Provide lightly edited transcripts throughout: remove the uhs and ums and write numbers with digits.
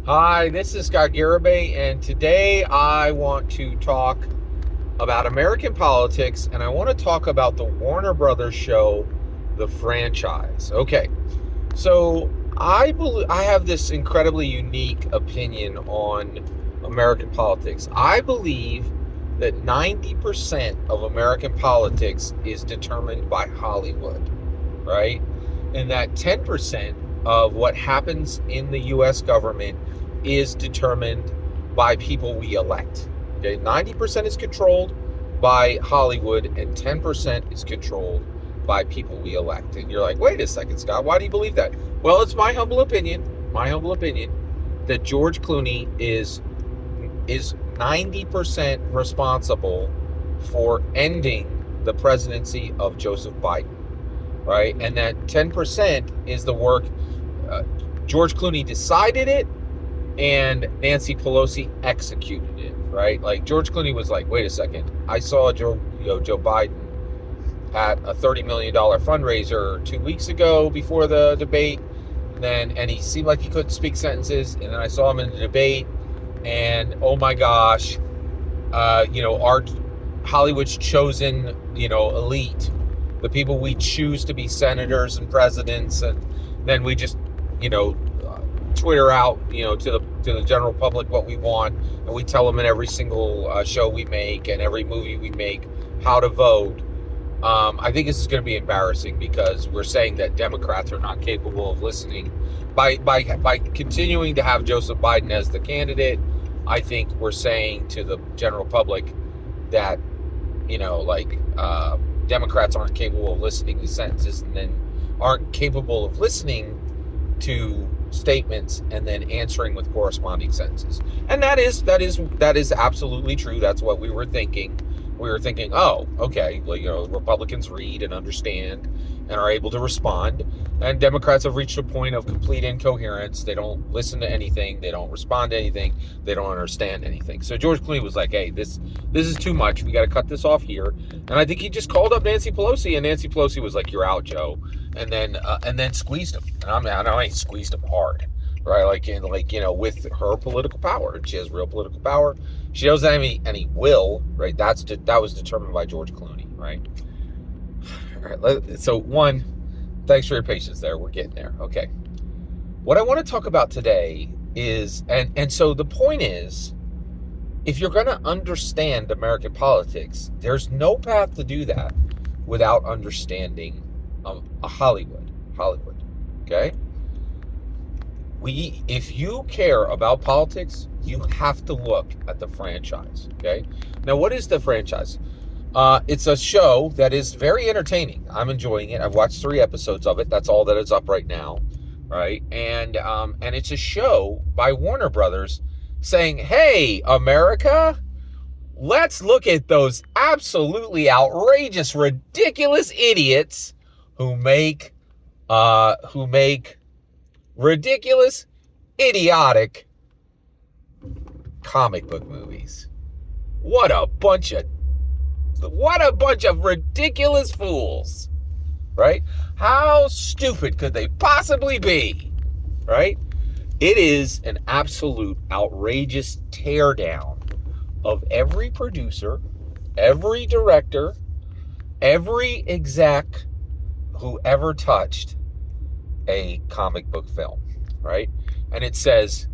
Hi, this is Scott Garibay, and today I want to talk about American politics, and I want to talk about the Warner Brothers show, The Franchise. Okay, so I have this incredibly unique opinion on American politics. I believe that 90% of American politics is determined by Hollywood, right? And that 10% of what happens in the US government is determined by people we elect. Okay, 90% is controlled by Hollywood and 10% is controlled by people we elect. And you're like, wait a second, Scott, why do you believe that? Well, it's my humble opinion, that George Clooney is 90% responsible for ending the presidency of Joseph Biden, right? And that 10% is the work. Uh, George Clooney decided it, and Nancy Pelosi executed it, right? Like George Clooney was like, wait a second, I saw Joe Biden at a $30 million fundraiser 2 weeks ago before the debate. And he seemed like he couldn't speak sentences. And then I saw him in the debate, and oh my gosh, our Hollywood's chosen, elite, the people we choose to be senators and presidents, and then we just, Twitter out, to the general public what we want, and we tell them in every single show we make and every movie we make how to vote. I think this is going to be embarrassing because we're saying that Democrats are not capable of listening. By continuing to have Joseph Biden as the candidate, I think we're saying to the general public that, Democrats aren't capable of listening to sentences and then aren't capable of listening to statements and then answering with corresponding sentences. And that is absolutely true. That's what we were thinking. We were thinking, oh, okay, well, Republicans read and understand and are able to respond, and Democrats have reached a point of complete incoherence. They don't listen to anything, they don't respond to anything, they don't understand anything. So George Clooney was like, hey, this is too much. We got to cut this off here. And I think he just called up Nancy Pelosi, and Nancy Pelosi was like, you're out, Joe, and then squeezed him. And I ain't squeezed him hard, right? With her political power, and she has real political power. She doesn't have any will, right? That was determined by George Clooney, right? All right. So one, thanks for your patience there. We're getting there. Okay. What I want to talk about today is, and so the point is, if you're going to understand American politics, there's no path to do that without understanding Hollywood. Okay. If you care about politics, you have to look at The Franchise. Okay. Now, what is The Franchise? It's a show that is very entertaining. I'm enjoying it. I've watched 3 episodes of it. That's all that is up right now, right? And it's a show by Warner Brothers saying, "Hey, America, let's look at those absolutely outrageous, ridiculous idiots who make ridiculous, idiotic comic book movies. What a bunch of ridiculous fools, right? How stupid could they possibly be, right? It is an absolute outrageous teardown of every producer, every director, every exec who ever touched a comic book film, right? And it says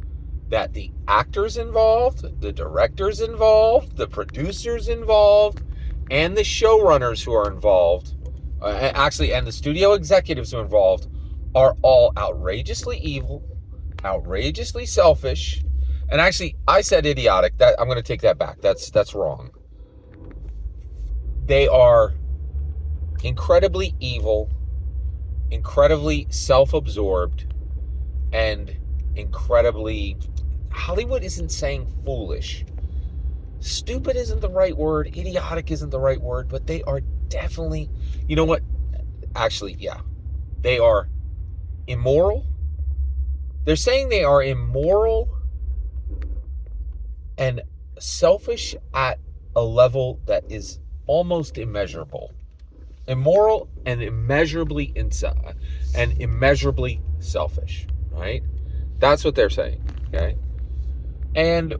that the actors involved, the directors involved, the producers involved, and the showrunners who are involved, and the studio executives who are involved, are all outrageously evil, outrageously selfish, and actually, I said idiotic. That I'm going to take that back. That's wrong. They are incredibly evil, incredibly self-absorbed, and incredibly, Hollywood isn't saying foolish. Stupid isn't the right word. Idiotic isn't the right word, but they are definitely, you know what? Actually, yeah. They are immoral. They're saying they are immoral and selfish at a level that is almost immeasurable. Immoral and immeasurably selfish, right? That's what they're saying. Okay. And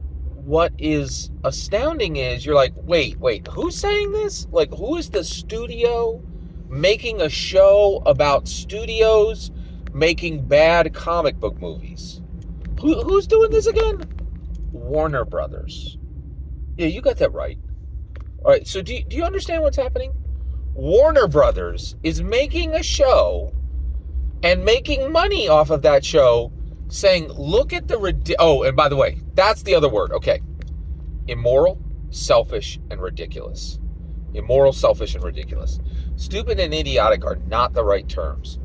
what is astounding is you're like, wait, who's saying this? Like, who is the studio making a show about studios making bad comic book movies? Who's doing this again? Warner Brothers. Yeah, you got that right. All right, so do you understand what's happening? Warner Brothers is making a show and making money off of that show, saying, look at the... Oh, and by the way, that's the other word. Okay. Immoral, selfish, and ridiculous. Immoral, selfish, and ridiculous. Stupid and idiotic are not the right terms.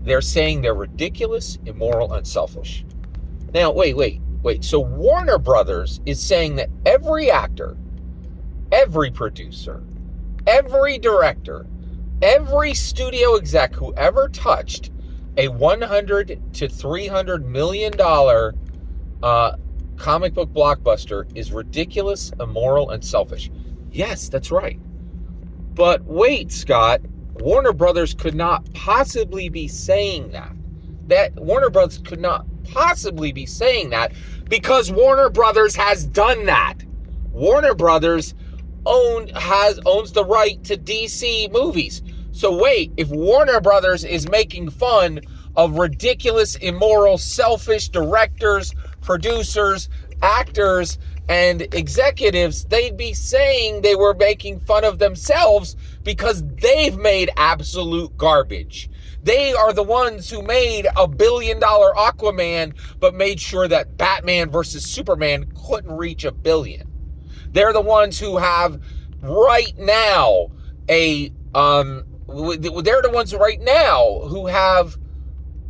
They're saying they're ridiculous, immoral, and selfish. Now, wait. So Warner Brothers is saying that every actor, every producer, every director, every studio exec who ever touched a $100 to $300 million comic book blockbuster is ridiculous, immoral, and selfish. Yes, that's right. But wait, Scott, Warner Brothers could not possibly be saying that. Warner Brothers could not possibly be saying that because Warner Brothers has done that. Warner Brothers owns the right to DC movies. So wait, if Warner Brothers is making fun of ridiculous, immoral, selfish directors, producers, actors, and executives, they'd be saying they were making fun of themselves because they've made absolute garbage. They are the ones who made $1 billion Aquaman, but made sure that Batman versus Superman couldn't reach $1 billion. They're the ones who have right now they're the ones right now who have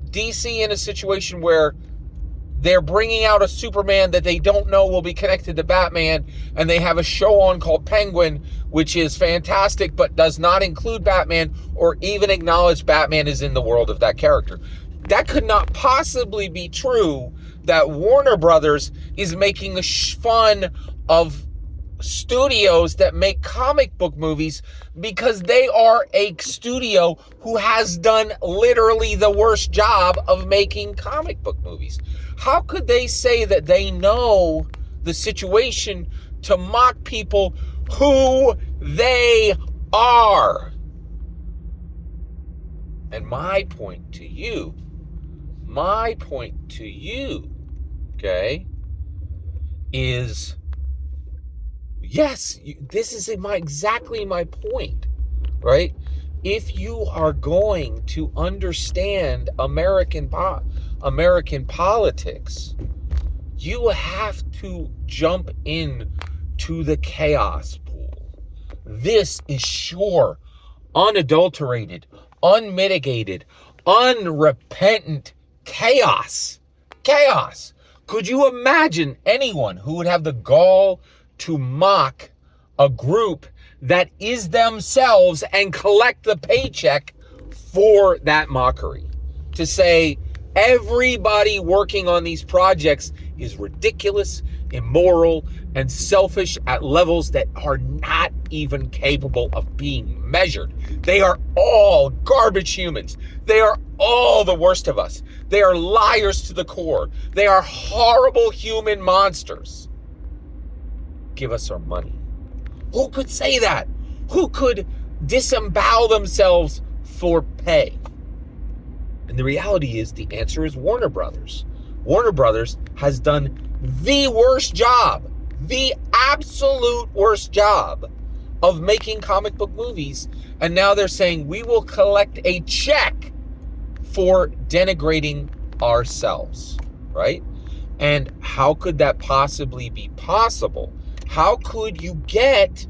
DC in a situation where they're bringing out a Superman that they don't know will be connected to Batman, and they have a show on called Penguin, which is fantastic, but does not include Batman or even acknowledge Batman is in the world of that character. That could not possibly be true that Warner Brothers is making fun of studios that make comic book movies because they are a studio who has done literally the worst job of making comic book movies. How could they say that they know the situation to mock people who they are? And my point to you, okay, is yes, this is exactly my point, right? If you are going to understand American politics, you have to jump in to the chaos pool. This is sure, unadulterated, unmitigated, unrepentant chaos. Chaos. Could you imagine anyone who would have the gall to mock a group that is themselves and collect the paycheck for that mockery? To say everybody working on these projects is ridiculous, immoral, and selfish at levels that are not even capable of being measured. They are all garbage humans. They are all the worst of us. They are liars to the core. They are horrible human monsters. Give us our money. Who could say that? Who could disembowel themselves for pay? And the reality is, the answer is Warner Brothers. Warner Brothers has done the worst job, the absolute worst job of making comic book movies. And now they're saying we will collect a check for denigrating ourselves, right? And how could that possibly be possible? How could you get,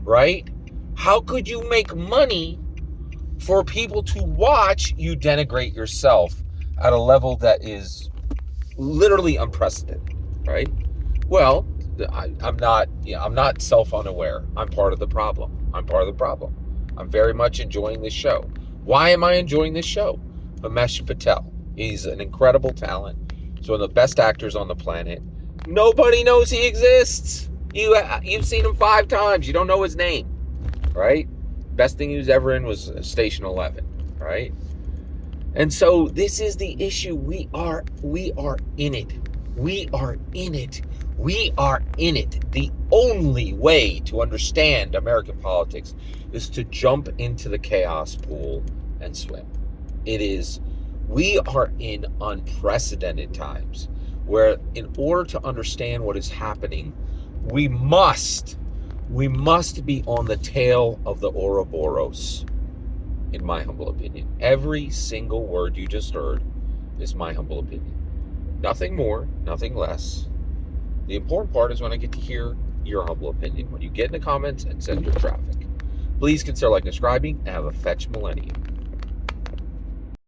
right? How could you make money for people to watch you denigrate yourself at a level that is literally unprecedented, right? Well, I'm not self-unaware. I'm part of the problem. I'm very much enjoying this show. Why am I enjoying this show? Ramesh Patel. He's an incredible talent. He's one of the best actors on the planet. Nobody knows he exists. You've seen him 5 times. You don't know his name, right? Best thing he was ever in was Station 11, right? And so this is the issue. We are in it. We are in it. We are in it. The only way to understand American politics is to jump into the chaos pool and swim. We are in unprecedented times where, in order to understand what is happening, we must be on the tail of the Ouroboros, in my humble opinion. Every single word you just heard is my humble opinion. Nothing more, nothing less. The important part is when I get to hear your humble opinion, when you get in the comments and send your traffic. Please consider liking and subscribing, and have a fetch millennium.